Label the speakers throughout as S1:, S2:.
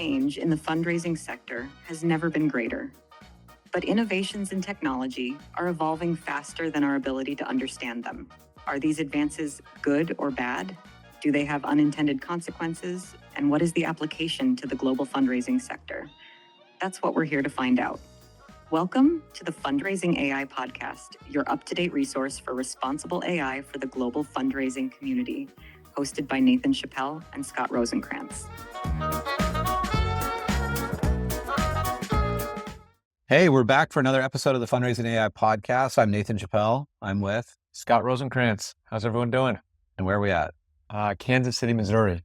S1: change in the fundraising sector has never been greater. But innovations in technology are evolving faster than our ability to understand them. Are these advances good or bad? Do they have unintended consequences? And what is the application to the global fundraising sector? That's what we're here to find out. Welcome to the Fundraising AI podcast, your up-to-date resource for responsible AI for the global fundraising community, hosted by Nathan Chappell and Scott Rosenkrantz.
S2: Hey, we're back for another episode of the Fundraising AI podcast. I'm Nathan Chappell. I'm with
S3: Scott Rosenkrantz. How's everyone doing?
S2: And where are we at?
S3: Kansas City, Missouri.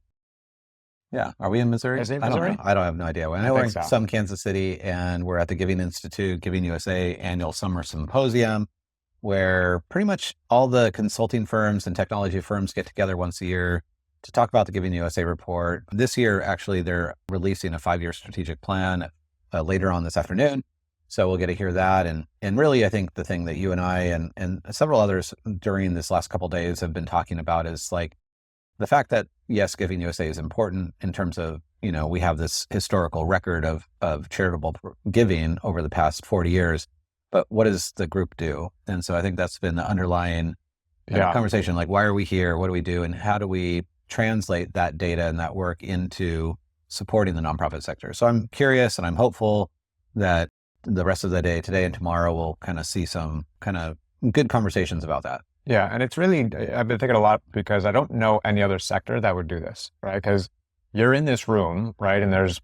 S2: Yeah. Are we in Missouri?
S3: Is it Missouri?
S2: I don't have no idea. I know we're in
S3: so.
S2: some Kansas City, and we're at the Giving Institute, Giving USA annual summer symposium, where pretty much all the consulting firms and technology firms get together once a year to talk about the Giving USA report. This year, actually, they're releasing a 5-year strategic plan later on this afternoon. So we'll get to hear that. And really, I think the thing that you and I and several others during this last couple of days have been talking about is like the fact that, yes, Giving USA is important in terms of, you know, we have this historical record of charitable giving over the past 40 years, but what does the group do? And so I think that's been the underlying conversation, like, why are we here? What do we do? And how do we translate that data and that work into supporting the nonprofit sector? So I'm curious and I'm hopeful that the rest of the day, today and tomorrow, we'll kind of see some kind of good conversations about that.
S3: Yeah. And it's really, I've been thinking a lot because I don't know any other sector that would do this, right? Because you're in this room, right? And there's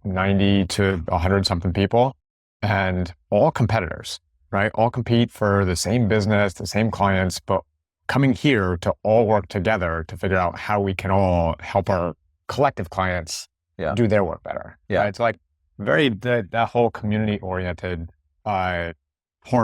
S3: 90 to 100 something people and all competitors, right? All compete for the same business, the same clients, but coming here to all work together to figure out how we can all help our collective clients do their work better.
S2: Yeah.
S3: Right? It's like that whole community-oriented part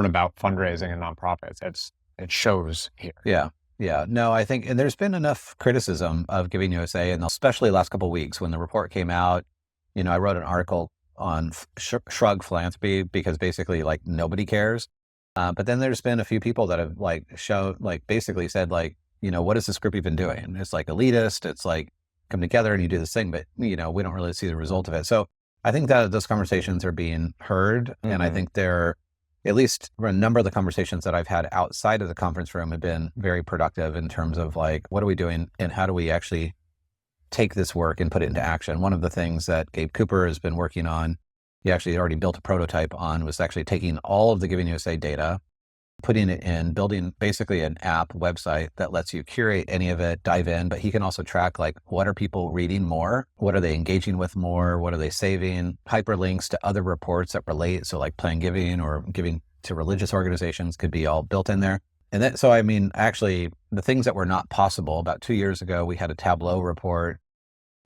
S3: about fundraising and nonprofits. It shows here.
S2: Yeah. No, I think, and there's been enough criticism of Giving USA, and especially the last couple of weeks when the report came out. You know, I wrote an article on shrug philanthropy because basically, like, nobody cares. But then there's been a few people that have basically said, like, you know, what is this group even doing? It's like elitist. It's like come together and you do this thing, but you know, we don't really see the result of it. So I think that those conversations are being heard. Mm-hmm. And I think they're, at least a number of the conversations that I've had outside of the conference room have been very productive in terms of like, what are we doing and how do we actually take this work and put it into action? One of the things that Gabe Cooper has been working on, he actually already built a prototype on, was actually taking all of the Giving USA data, putting it in, building basically an app website that lets you curate any of it, dive in, but he can also track like, what are people reading more? What are they engaging with more? What are they saving? Hyperlinks to other reports that relate. So like Planned Giving or giving to religious organizations could be all built in there. And then, so I mean, actually the things that were not possible, about 2 years ago, we had a Tableau report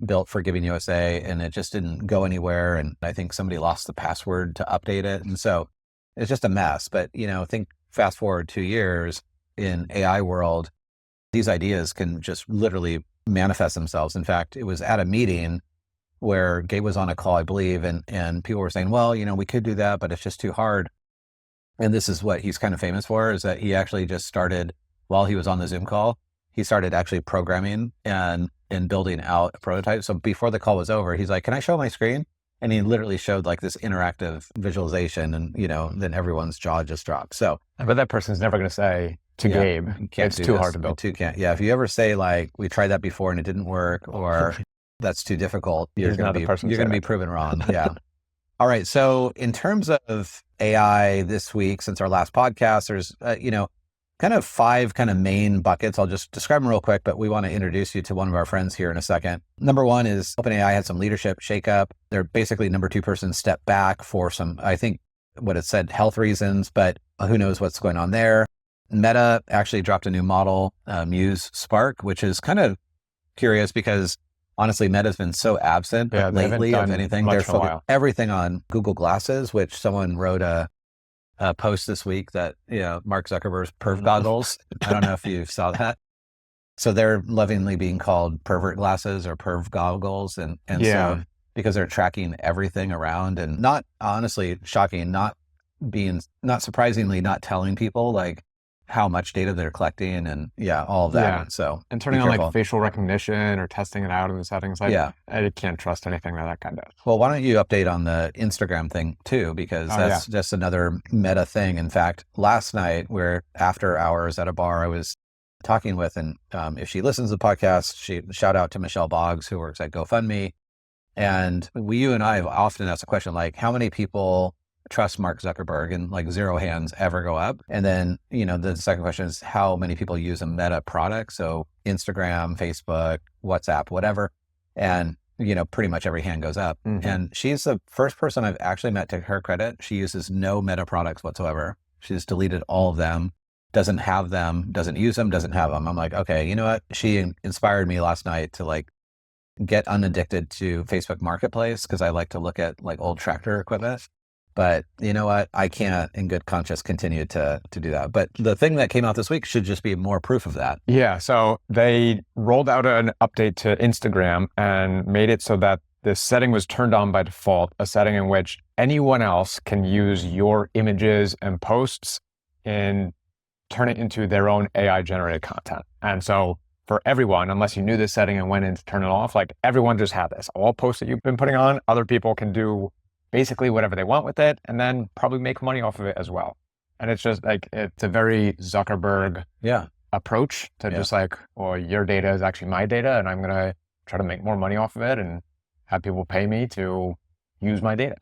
S2: built for Giving USA and it just didn't go anywhere. And I think somebody lost the password to update it. And so it's just a mess. But, you know, fast forward 2 years in AI world, these ideas can just literally manifest themselves. In fact, it was at a meeting where Gabe was on a call, I believe, and people were saying, well, you know, we could do that, but it's just too hard. And this is what he's kind of famous for, is that he actually just started, while he was on the Zoom call, he started actually programming and building out a prototype. So before the call was over, he's like, can I show my screen? And he literally showed like this interactive visualization and, you know, then everyone's jaw just dropped. So,
S3: but that person's never going to say to Gabe, it's too hard to build.
S2: If you ever say like, we tried that before and it didn't work, or that's too difficult, you're going to be proven wrong. Yeah. All right. So in terms of AI this week, since our last podcast, there's, kind of 5 kind of main buckets. I'll just describe them real quick, but we want to introduce you to one of our friends here in a second. Number 1 is OpenAI had some leadership shakeup. They're basically number 2 person stepped back for some, I think what it said, health reasons, but who knows what's going on there. Meta actually dropped a new model, Muse Spark, which is kind of curious because honestly, Meta's been so absent lately of anything. They're focused everything on Google Glasses, which someone wrote a post this week that, you know, Mark Zuckerberg's perv goggles. I don't know if you saw that. So they're lovingly being called pervert glasses or perv goggles. And so because they're tracking everything around and not honestly shocking, not surprisingly, not telling people like how much data they're collecting and all of that.
S3: Yeah.
S2: So
S3: And turning
S2: be
S3: on like
S2: careful.
S3: facial recognition or testing it out in the settings, like I can't trust anything that guy does.
S2: Well, why don't you update on the Instagram thing too? Because that's just another meta thing. In fact, last night we're after hours at a bar I was talking with, and if she listens to the podcast, she shout out to Michelle Boggs, who works at GoFundMe. And you and I have often asked the question, like, how many people trust Mark Zuckerberg? And like 0 hands ever go up. And then, the second question is how many people use a Meta product? So Instagram, Facebook, WhatsApp, whatever. And, pretty much every hand goes up.
S3: Mm-hmm.
S2: And she's the first person I've actually met, to her credit. She uses no Meta products whatsoever. She's deleted all of them, doesn't have them, doesn't use them, doesn't have them. I'm like, okay, you know what? She inspired me last night to like get unaddicted to Facebook Marketplace, because I like to look at like old tractor equipment. But you know what? I can't in good conscience continue to do that. But the thing that came out this week should just be more proof of that.
S3: Yeah. So they rolled out an update to Instagram and made it so that the setting was turned on by default, a setting in which anyone else can use your images and posts and turn it into their own AI generated content. And so for everyone, unless you knew this setting and went in to turn it off, like everyone just had this. All posts that you've been putting on, other people can do basically whatever they want with it, and then probably make money off of it as well. And it's just like, it's a very Zuckerberg approach to just like, well, your data is actually my data, and I'm going to try to make more money off of it and have people pay me to use my data.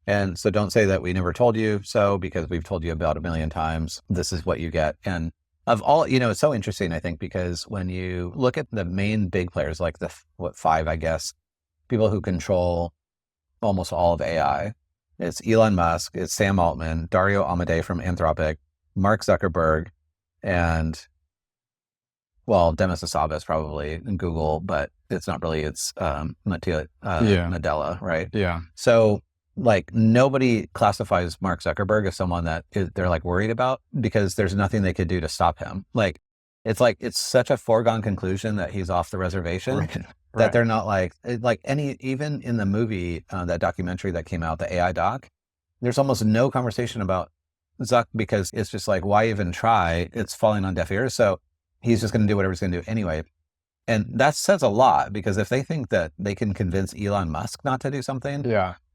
S2: And so don't say that we never told you so, because we've told you about 1 million times, this is what you get. And of all, it's so interesting, I think, because when you look at the main big players, like the 5, I guess, people who control almost all of AI, it's Elon Musk, it's Sam Altman, Dario Amodei from Anthropic, Mark Zuckerberg, and Demis Hassabis probably in Google, but it's not really, it's Nadella, right?
S3: Yeah.
S2: So like nobody classifies Mark Zuckerberg as someone that they're like worried about, because there's nothing they could do to stop him. Like it's such a foregone conclusion that he's off the reservation that they're not even in the movie, that documentary that came out, the AI doc, there's almost no conversation about Zuck, because it's just like, why even try? It's falling on deaf ears. So he's just going to do whatever he's going to do anyway. And that says a lot, because if they think that they can convince Elon Musk not to do something,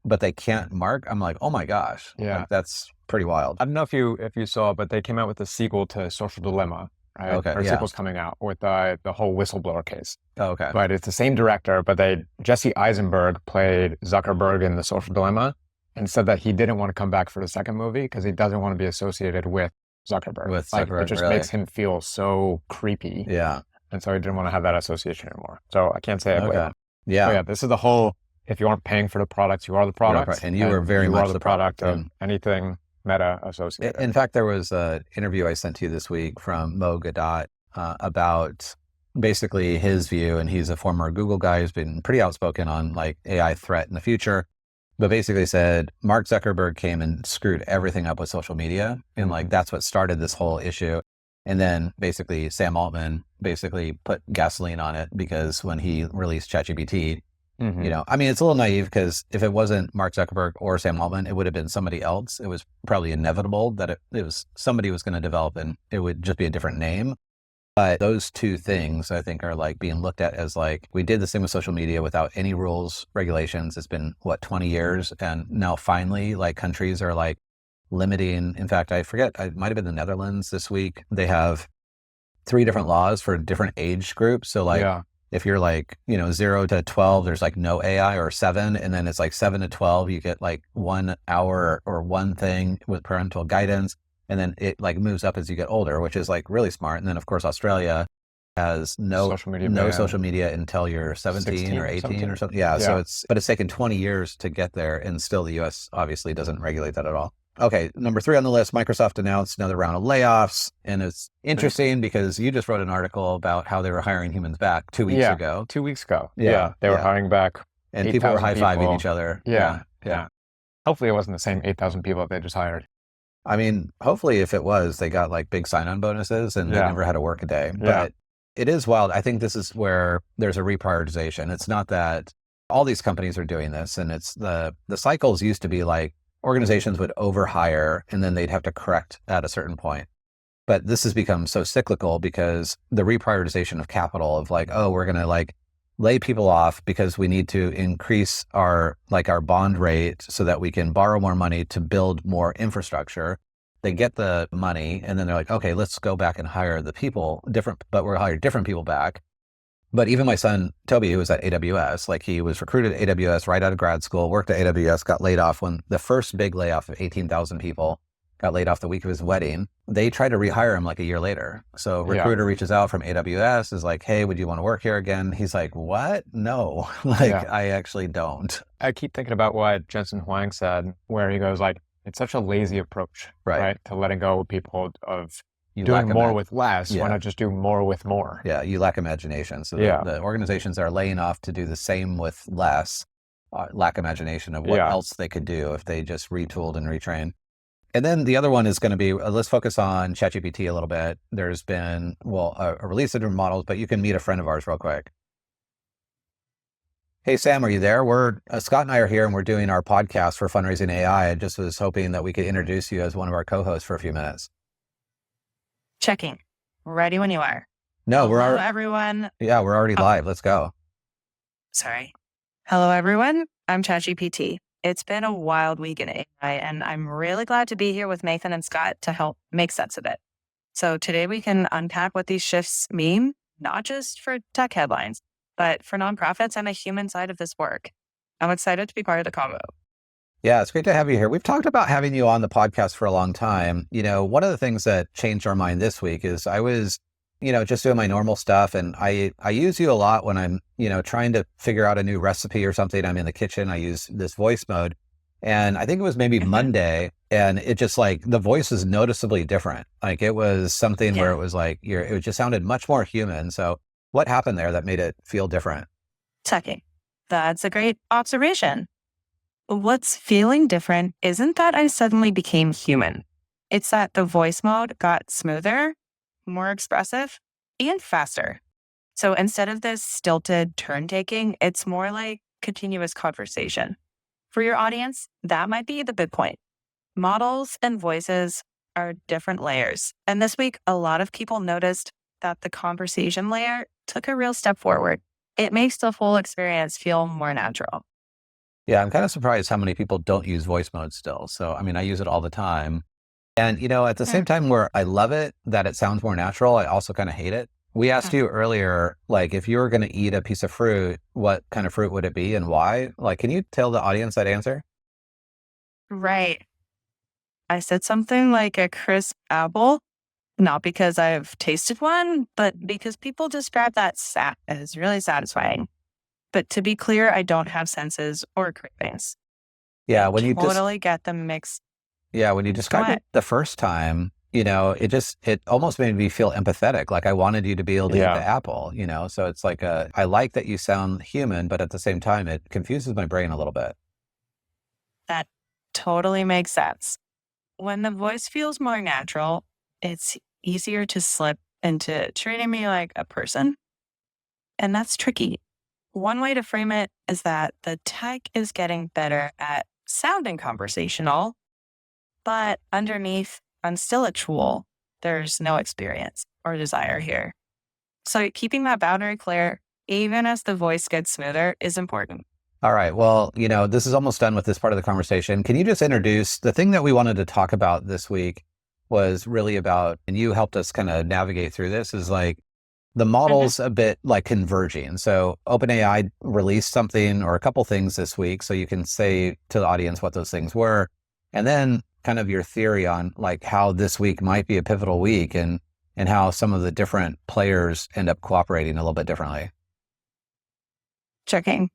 S2: but they can't Mark, I'm like, oh my gosh, like, that's pretty wild.
S3: I don't know if you saw, but they came out with a sequel to Social Dilemma. Right?
S2: Okay.
S3: Or sequel's coming out with the whole whistleblower case.
S2: Oh, okay.
S3: But it's the same director, but Jesse Eisenberg played Zuckerberg in the Social Dilemma and said that he didn't want to come back for the second movie because he doesn't want to be associated with Zuckerberg. It just makes him feel so creepy.
S2: Yeah.
S3: And so he didn't want to have that association anymore. So I can't say I blame him.
S2: Yeah.
S3: So this is the whole, if you aren't paying for the products, you are the product.
S2: And you are very much
S3: the product of anything Meta associated.
S2: In fact, there was an interview I sent to you this week from Mo Gadot about basically his view, and he's a former Google guy who's been pretty outspoken on like AI threat in the future, but basically said Mark Zuckerberg came and screwed everything up with social media, and like that's what started this whole issue. And then basically Sam Altman basically put gasoline on it, because when he released ChatGPT, I mean, it's a little naive, because if it wasn't Mark Zuckerberg or Sam Altman, it would have been somebody else. It was probably inevitable that it was somebody was going to develop, and it would just be a different name. But those two things, I think, are like being looked at as like, we did the same with social media without any rules, regulations. It's been 20 years. And now finally, like countries are like limiting. In fact, I forget, it might've been the Netherlands this week. They have 3 different laws for different age groups. So like, if you're like, 0 to 12, there's like no AI, or 7. And then it's like 7 to 12, you get like 1 hour or one thing with parental guidance. And then it like moves up as you get older, which is like really smart. And then of course, Australia has no social media until you're 17 or 18 or something. Yeah. So but it's taken 20 years to get there. And still the US obviously doesn't regulate that at all. Okay. Number 3 on the list, Microsoft announced another round of layoffs. And it's interesting because you just wrote an article about how they were hiring humans back 2 weeks ago.
S3: 2 weeks ago. Yeah. They were hiring back.
S2: And people were high-fiving each other.
S3: Yeah. Hopefully it wasn't the same 8,000 people that they just hired.
S2: I mean, hopefully if it was, they got like big sign-on bonuses and they never had to work a day. But it is wild. I think this is where there's a reprioritization. It's not that all these companies are doing this, and it's the cycles used to be like organizations would overhire and then they'd have to correct at a certain point. But this has become so cyclical because the reprioritization of capital of like, oh, we're going to like lay people off because we need to increase our bond rate so that we can borrow more money to build more infrastructure. They get the money and then they're like, okay, let's go back and hire the people but we'll hire different people back. But even my son, Toby, who was at AWS, like he was recruited at AWS right out of grad school, worked at AWS, got laid off when the first big layoff of 18,000 people got laid off the week of his wedding. They tried to rehire him like a year later. So recruiter reaches out from AWS, is like, hey, would you want to work here again? He's like, what? No, I actually don't.
S3: I keep thinking about what Jensen Huang said, where he goes like, it's such a lazy approach, right? To letting go of people of doing more with less. Why not just do more with more?
S2: Yeah, you lack imagination. So the organizations that are laying off to do the same with less lack imagination of what else they could do if they just retooled and retrained. And then the other one is going to be, let's focus on ChatGPT a little bit. There's been, a release of different models, but you can meet a friend of ours real quick. Hey, Sam, are you there? Scott and I are here and we're doing our podcast for Fundraising AI. I just was hoping that we could introduce you as one of our co-hosts for a few minutes.
S4: Checking. Ready when you are.
S2: No,
S4: Hello, everyone.
S2: Yeah, we're already live. Let's go.
S4: Sorry. Hello, everyone. I'm ChatGPT. It's been a wild week in AI, and I'm really glad to be here with Nathan and Scott to help make sense of it. So today we can unpack what these shifts mean, not just for tech headlines, but for nonprofits and the human side of this work. I'm excited to be part of the convo.
S2: Yeah, it's great to have you here. We've talked about having you on the podcast for a long time. One of the things that changed our mind this week is I was, just doing my normal stuff. And I use you a lot when I'm, trying to figure out a new recipe or something. I'm in the kitchen. I use this voice mode. And I think it was maybe Monday. And it just like the voice is noticeably different. Like it was something where it was like, it just sounded much more human. So what happened there that made it feel different?
S4: Checking. That's a great observation. What's feeling different isn't that I suddenly became human. It's that the voice mode got smoother, more expressive, and faster. So instead of this stilted turn taking, it's more like continuous conversation. For your audience, that might be the big point. Models and voices are different layers. And this week, a lot of people noticed that the conversation layer took a real step forward. It makes the whole experience feel more natural.
S2: Yeah, I'm kind of surprised how many people don't use voice mode still. So, I use it all the time. And, at the same time where I love it, that it sounds more natural, I also kind of hate it. We asked you earlier, like, if you were going to eat a piece of fruit, what kind of fruit would it be and why? Like, can you tell the audience that answer?
S4: Right. I said something like a crisp apple, not because I've tasted one, but because people describe that as really satisfying. But to be clear, I don't have senses or cravings.
S2: Yeah, when you
S4: totally get the mix.
S2: Yeah, when you described it the first time, it almost made me feel empathetic. Like I wanted you to be able to eat the apple, So it's like I like that you sound human, but at the same time, it confuses my brain a little bit.
S4: That totally makes sense. When the voice feels more natural, it's easier to slip into treating me like a person. And that's tricky. One way to frame it is that the tech is getting better at sounding conversational, but underneath, I'm still a tool. There's no experience or desire here. So keeping that boundary clear, even as the voice gets smoother, is important.
S2: All right. Well, this is almost done with this part of the conversation. Can you just introduce the thing that we wanted to talk about this week was really about, and you helped us kind of navigate through this, is like, the model's a bit like converging. So OpenAI released something or a couple things this week. So you can say to the audience what those things were. And then kind of your theory on like how this week might be a pivotal week and how some of the different players end up cooperating a little bit differently.
S4: Checking.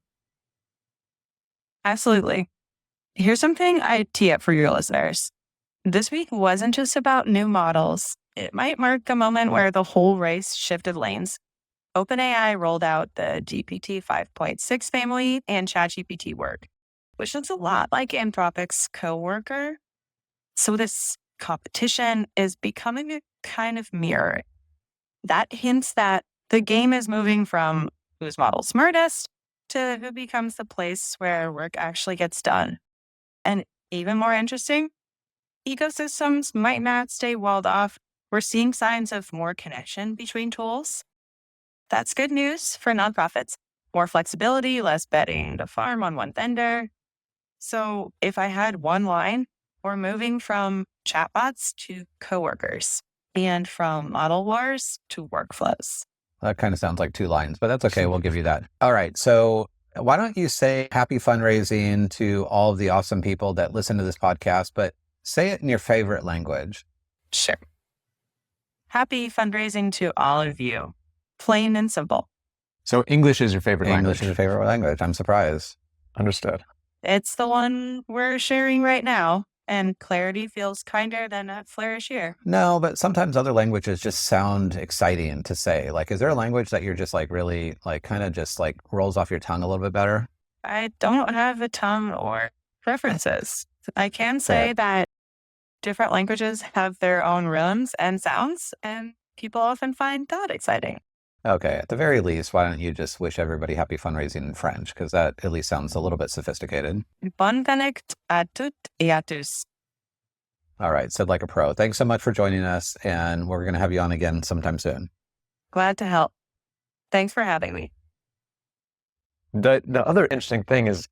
S4: Absolutely. Here's something I tee up for your listeners. This week wasn't just about new models. It might mark a moment where the whole race shifted lanes. OpenAI rolled out the GPT 5.6 family and ChatGPT work, which looks a lot like Anthropic's coworker. So this competition is becoming a kind of mirror. That hints that the game is moving from whose model's smartest to who becomes the place where work actually gets done. And even more interesting, ecosystems might not stay walled off. We're seeing signs of more connection between tools. That's good news for nonprofits. More flexibility, less betting the farm on one vendor. So if I had one line, we're moving from chatbots to coworkers and from model wars to workflows.
S2: That kind of sounds like 2 lines, but that's okay. We'll give you that. All right. So why don't you say happy fundraising to all of the awesome people that listen to this podcast, but say it in your favorite language.
S4: Sure. Happy fundraising to all of you. Plain and simple.
S3: So English is your favorite
S2: English
S3: language.
S2: is your favorite language. I'm surprised.
S3: Understood.
S4: It's the one we're sharing right now, and clarity feels kinder than a flourish here.
S2: No, but sometimes other languages just sound exciting to say. Like, is there a language that you're just like really like kind of just like rolls off your tongue a little bit better?
S4: I don't have a tongue or preferences. I can say that different languages have their own rhythms and sounds, and people often find that exciting.
S2: Okay, at the very least, why don't you just wish everybody happy fundraising in French? Because that at least sounds a little bit sophisticated.
S4: Bonne connect à toutes et à tous.
S2: All right, said like a pro. Thanks so much for joining us, and we're going to have you on again sometime soon.
S4: Glad to help. Thanks for having me.
S3: The other interesting thing is,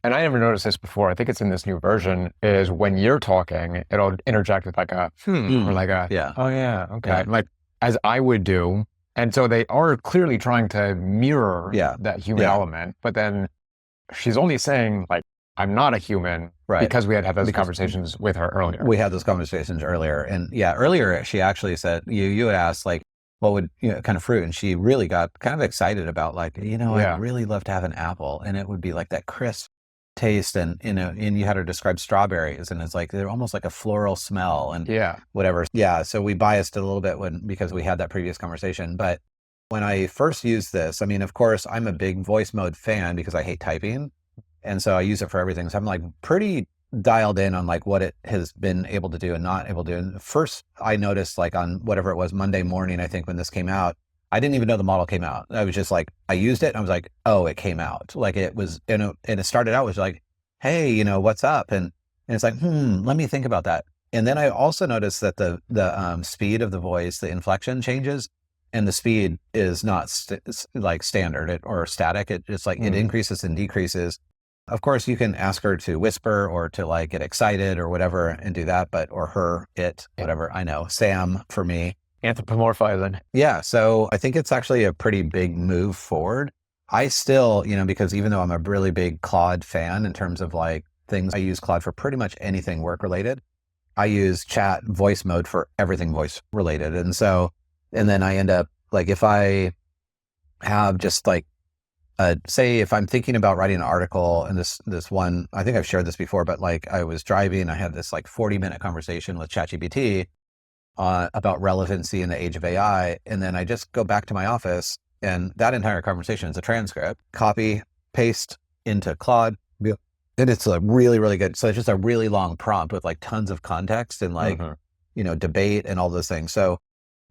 S3: and I never noticed this before, I think it's in this new version, is when you're talking, it'll interject with like a or like a,
S2: Yeah.
S3: oh yeah, okay.
S2: Yeah.
S3: Like as I would do. And so they are clearly trying to mirror
S2: Yeah.
S3: that human
S2: Yeah.
S3: element, but then she's only saying like, I'm not a human
S2: Right.
S3: because we had those
S2: Because-
S3: conversations with her earlier.
S2: We had those conversations earlier, and yeah, earlier she actually said you had asked like what would kind of fruit, and she really got kind of excited about like
S3: Yeah.
S2: I'd really love to have an apple, and it would be like that crisp taste, and and you had her describe strawberries, and it's like they're almost like a floral smell and
S3: Yeah.
S2: whatever. Yeah, so we biased it a little bit because we had that previous conversation, but when I first used this, I mean, of course, I'm a big voice mode fan because I hate typing. And so I use it for everything. So I'm like pretty dialed in on like what it has been able to do and not able to do. And first I noticed like on whatever it was, Monday morning, I think when this came out, I didn't even know the model came out. I was just like, I used it and I was like, oh, it came out. Like it was, and it started out was like, hey, what's up? And it's like, let me think about that. And then I also noticed that the speed of the voice, the inflection changes, and the speed is not like standard or static. It's like it increases and decreases. Of course, you can ask her to whisper or to like get excited or whatever and do that, or her, whatever. I know, Sam for me.
S3: Anthropomorphizing.
S2: Yeah. So I think it's actually a pretty big move forward. I still, because even though I'm a really big Claude fan in terms of like things, I use Claude for pretty much anything work related. I use chat voice mode for everything voice related. And then I end up like, if I have just like, say if I'm thinking about writing an article, and this one, I think I've shared this before, but like I was driving, I had this like 40-minute conversation with ChatGPT about relevancy in the age of AI. And then I just go back to my office, and that entire conversation is a transcript, copy, paste into Claude. And it's a really, really good. So it's just a really long prompt with like tons of context and like, debate and all those things. So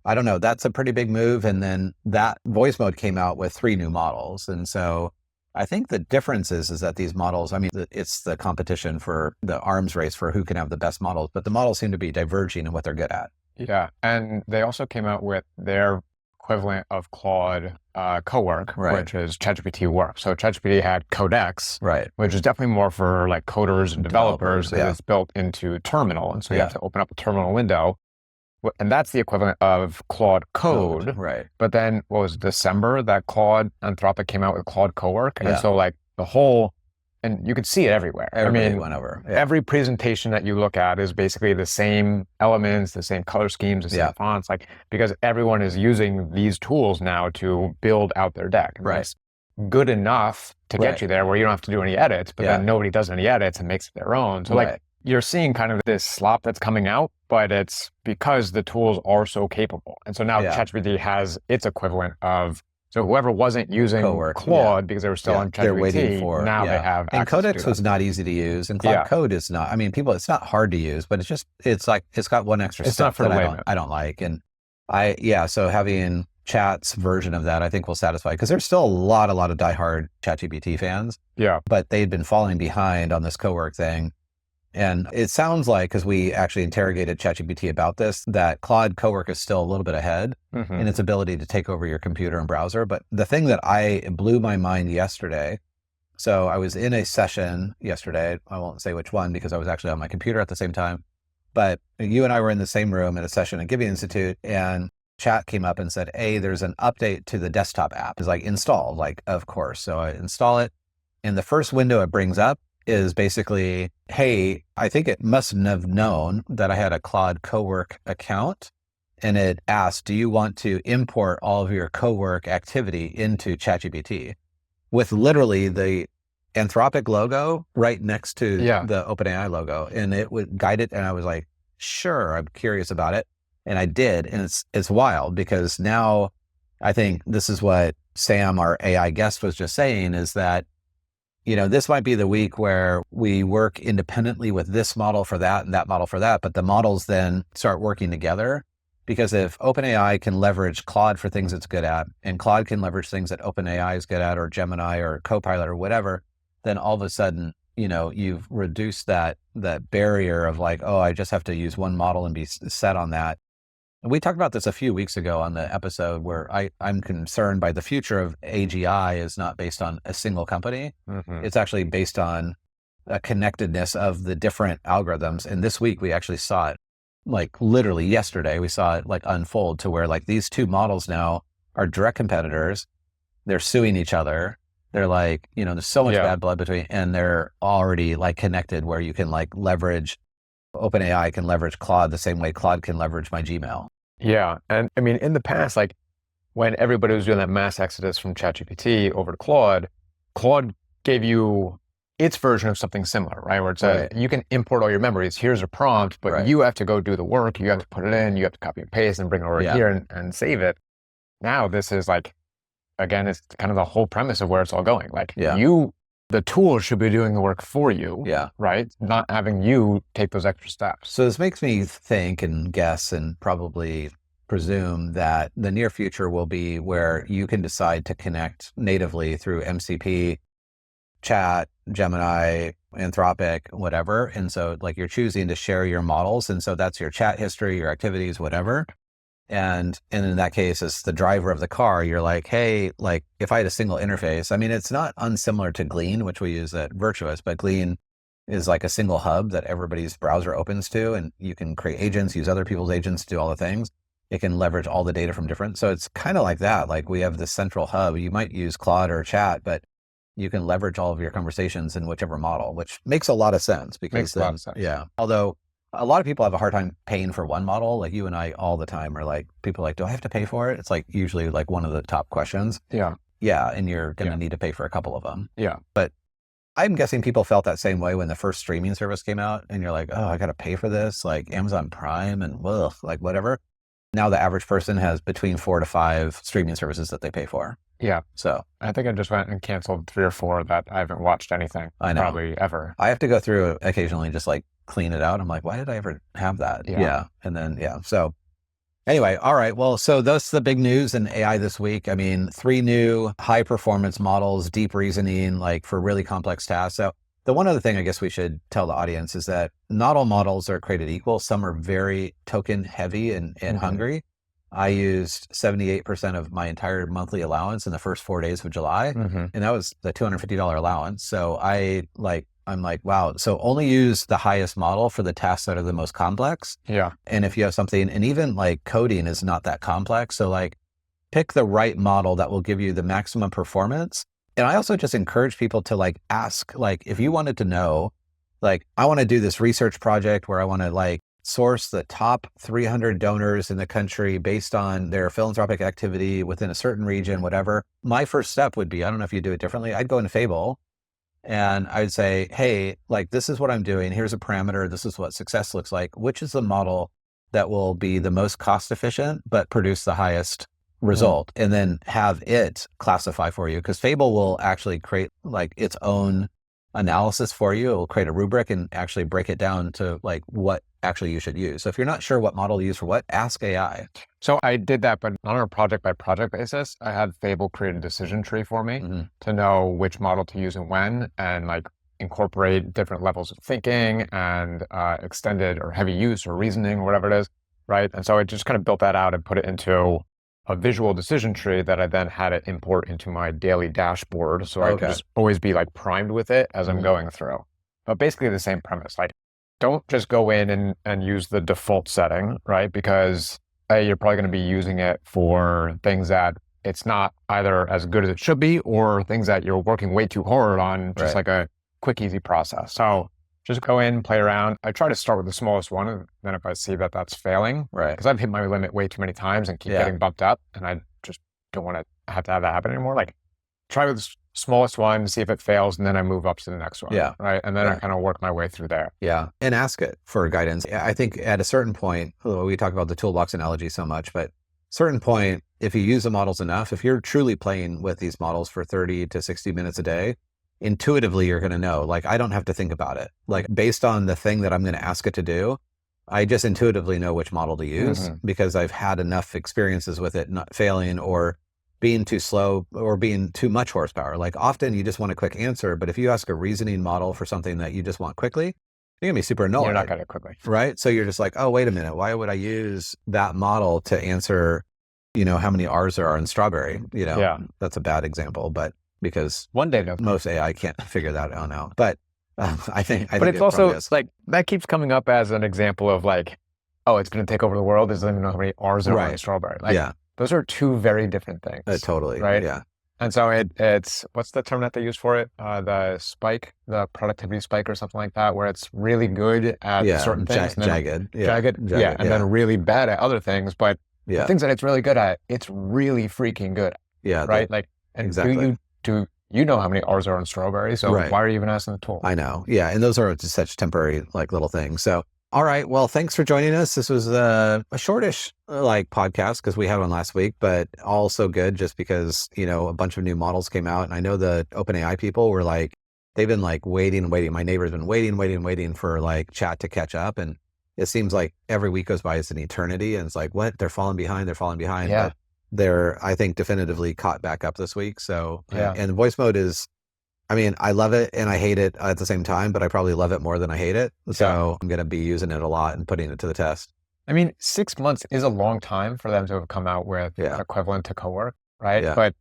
S2: I don't know, that's a pretty big move. And then that voice mode came out with 3 new models. And so I think the difference is that these models, I mean, it's the competition for the arms race for who can have the best models, but the models seem to be diverging in what they're good at.
S3: Yeah. And they also came out with their equivalent of Claude Cowork,
S2: Right.
S3: which is ChatGPT Work. So ChatGPT had Codex,
S2: Right.
S3: which is definitely more for like coders and developers.
S2: Yeah.
S3: It's built into Terminal. And so you
S2: Yeah.
S3: have to open up a terminal window. And that's the equivalent of Claude Code.
S2: Right.
S3: But then what was it, December that Claude Anthropic came out with Claude Cowork? And
S2: Yeah.
S3: so like the whole, and you could see it everywhere.
S2: Everybody went over. Yeah.
S3: Every presentation that you look at is basically the same elements, the same color schemes, the same fonts, like because everyone is using these tools now to build out their deck. And
S2: Right.
S3: It's good enough to get
S2: Right.
S3: you there where you don't have to do any edits, but then nobody does any edits and makes it their own. So like you're seeing kind of this slop that's coming out, but it's because the tools are so capable. And so now ChatGPT has its equivalent of, so whoever wasn't using
S2: Cowork,
S3: Claude because they were still on ChatGPT,
S2: they're waiting for
S3: now they have
S2: And
S3: access
S2: Codex
S3: to
S2: was not easy to use, and Claude Code is not. I mean, it's not hard to use, but it's like it's got one extra
S3: It's
S2: step
S3: not for
S2: that
S3: layman.
S2: I don't like. And so having Chat's version of that, I think will satisfy, because there's still a lot of diehard ChatGPT fans.
S3: Yeah.
S2: But they'd been falling behind on this Cowork thing. And it sounds like, because we actually interrogated ChatGPT about this, that Claude Cowork is still a little bit ahead in its ability to take over your computer and browser. But the thing that blew my mind yesterday, so I was in a session yesterday, I won't say which one because I was actually on my computer at the same time, but you and I were in the same room at a session at Giving Institute, and chat came up and said, hey, there's an update to the desktop app. It's like install, like, of course. So I install it. And the first window it brings up is basically, hey, I think it must have known that I had a Claude Cowork account. And it asked, do you want to import all of your Cowork activity into ChatGPT? With literally the Anthropic logo right next to the OpenAI logo. And it would guide it. And I was like, sure, I'm curious about it. And I did. And it's wild because now I think this is what Sam, our AI guest, was just saying, is that, this might be the week where we work independently with this model for that and that model for that, but the models then start working together. Because if OpenAI can leverage Claude for things it's good at, and Claude can leverage things that OpenAI is good at, or Gemini or Copilot or whatever, then all of a sudden, you've reduced that barrier of like, oh, I just have to use one model and be set on that. And we talked about this a few weeks ago on the episode where I'm concerned by the future of AGI is not based on a single company. It's actually based on a connectedness of the different algorithms. And this week we actually saw it, like literally yesterday, we saw it like unfold to where like these two models now are direct competitors. They're suing each other. They're like, there's so much bad blood between, and they're already like connected where you can like leverage, OpenAI can leverage Claude the same way Claude can leverage my Gmail.
S3: Yeah. And I mean, in the past, like when everybody was doing that mass exodus from ChatGPT over to Claude gave you its version of something similar, right? Where it says, you can import all your memories. Here's a prompt, but you have to go do the work. You have to put it in, you have to copy and paste and bring it over here and save it. Now this is like, again, it's kind of the whole premise of where it's all going. Like the tool should be doing the work for you, right? Not having you take those extra steps.
S2: So this makes me think and guess and probably presume that the near future will be where you can decide to connect natively through MCP, Chat, Gemini, Anthropic, whatever. And so like you're choosing to share your models. And so that's your chat history, your activities, whatever. And in that case, as the driver of the car, you're like, hey, like if I had a single interface, I mean, it's not unsimilar to Glean, which we use at Virtuous, but Glean is like a single hub that everybody's browser opens to, and you can create agents, use other people's agents to do all the things. It can leverage all the data from different. So it's kind of like that. Like we have this central hub. You might use Claude or Chat, but you can leverage all of your conversations in whichever model, which makes a lot of sense because
S3: a lot of sense.
S2: Yeah. Although a lot of people have a hard time paying for one model. Like you and I all the time are like, people are like, do I have to pay for it? It's like usually like one of the top questions.
S3: Yeah.
S2: Yeah. And you're going to need to pay for a couple of them.
S3: Yeah.
S2: But I'm guessing people felt that same way when the first streaming service came out and you're like, oh, I got to pay for this, like Amazon Prime and like whatever. Now the average person has between 4 to 5 streaming services that they pay for.
S3: Yeah.
S2: So
S3: I think I just went and canceled 3 or 4 that I haven't watched anything.
S2: I know.
S3: Probably ever.
S2: I have to go through occasionally, just like clean it out. I'm like, why did I ever have that?
S3: Yeah.
S2: And then, So anyway, all right. Well, so that's the big news in AI this week. I mean, 3 new high performance models, deep reasoning, like for really complex tasks. So the one other thing I guess we should tell the audience is that not all models are created equal. Some are very token heavy and hungry. I used 78% of my entire monthly allowance in the first 4 days of July. And that was the $250 allowance. So I'm like, wow. So only use the highest model for the tasks that are the most complex.
S3: Yeah.
S2: And if you have something, and even like coding is not that complex. So like pick the right model that will give you the maximum performance. And I also just encourage people to like ask, like, if you wanted to know, like, I want to do this research project where I want to like source the top 300 donors in the country based on their philanthropic activity within a certain region, whatever. My first step would be, I don't know if you do it differently. I'd go into Fable and I'd say, hey, like, this is what I'm doing. Here's a parameter. This is what success looks like. Which is the model that will be the most cost efficient, but produce the highest result? And then have it classify for you, because Fable will actually create like its own analysis for you. It will create a rubric and actually break it down to like what actually you should use. So if you're not sure what model to use for what, ask AI.
S3: So I did that, but on a project by project basis. I had Fable create a decision tree for me to know which model to use and when, and like incorporate different levels of thinking and extended or heavy use or reasoning or whatever it is, right? And so I just kind of built that out and put it into a visual decision tree that I then had it import into my daily dashboard. So I could just always be like primed with it as I'm going through. But basically the same premise, like don't just go in and use the default setting, right? Because you're probably going to be using it for things that it's not either as good as it should be or things that you're working way too hard on, just like a quick, easy process. So just go in, play around. I try to start with the smallest one. And then if I see that that's failing, because I've hit my limit way too many times and keep getting bumped up, and I just don't want to have that happen anymore. Like try with the smallest one, see if it fails, and then I move up to the next one. Right. And then I kind of work my way through there.
S2: And ask it for guidance. I think at a certain point, we talk about the toolbox analogy so much, but certain point, if you use the models enough, if you're truly playing with these models for 30 to 60 minutes a day, intuitively, you're going to know, like, I don't have to think about it. Like based on the thing that I'm going to ask it to do, I just intuitively know which model to use because I've had enough experiences with it not failing or being too slow or being too much horsepower. Like often you just want a quick answer, but if you ask a reasoning model for something that you just want quickly, you're gonna be super annoyed.
S3: You're not gonna quickly.
S2: Right? So you're just like, oh, wait a minute. Why would I use that model to answer, how many R's there are in strawberry? That's a bad example, but because
S3: one day
S2: most AI can't figure that out. But I think
S3: it's also like that keeps coming up as an example of like, oh, it's going to take over the world. It doesn't even know how many R's there are in strawberry. Like, those are two very different things.
S2: Totally.
S3: Right.
S2: Yeah.
S3: And so it's, what's the term that they use for it? The spike, the productivity spike or something like that, where it's really good at certain things.
S2: Jagged.
S3: Yeah. And then really bad at other things. But the things that it's really good at, it's really freaking good.
S2: Yeah.
S3: Right. Like, and
S2: exactly.
S3: do you know how many R's are in strawberry? So why are you even asking the tool?
S2: I know. Yeah. And those are just such temporary, like little things. So, all right. Well, thanks for joining us. This was a shortish podcast because we had one last week, but also good just because, a bunch of new models came out. And I know the OpenAI people were like, they've been like waiting. My neighbor's been waiting for like chat to catch up. And it seems like every week goes by as an eternity. And it's like, what? They're falling behind.
S3: Yeah.
S2: But they're, I think, definitively caught back up this week. So, and voice mode is, I love it and I hate it at the same time, but I probably love it more than I hate it. So I'm going to be using it a lot and putting it to the test.
S3: 6 months is a long time for them to have come out with an equivalent to cowork, right?
S2: Yeah.
S3: But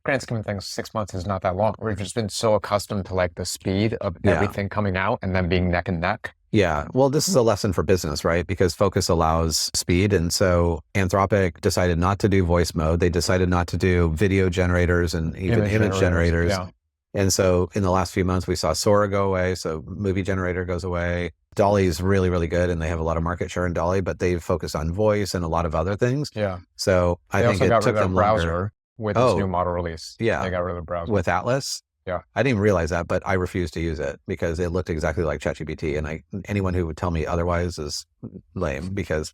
S3: grand scheme of things, 6 months is not that long. We've just been so accustomed to like the speed of everything coming out and then being neck and neck.
S2: Yeah. Well, this is a lesson for business, right? Because focus allows speed. And so Anthropic decided not to do voice mode. They decided not to do video generators and even image generators.
S3: Yeah.
S2: And so in the last few months, we saw Sora go away. So movie generator goes away. DALL-E is really, really good. And they have a lot of market share in DALL-E, but they've focused on voice and a lot of other things.
S3: Yeah.
S2: So I think it took them longer.
S3: With this new model release.
S2: Yeah.
S3: They got rid of the browser.
S2: With Atlas.
S3: Yeah.
S2: I didn't even realize that, but I refused to use it because it looked exactly like ChatGPT. And anyone who would tell me otherwise is lame because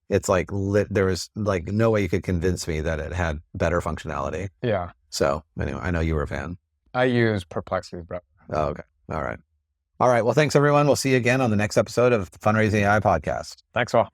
S2: it's like there was like no way you could convince me that it had better functionality.
S3: Yeah.
S2: So anyway, I know you were a fan.
S3: I use Perplexity's browser.
S2: Oh, okay. All right. All right. Well, thanks everyone. We'll see you again on the next episode of the Fundraising AI podcast.
S3: Thanks all.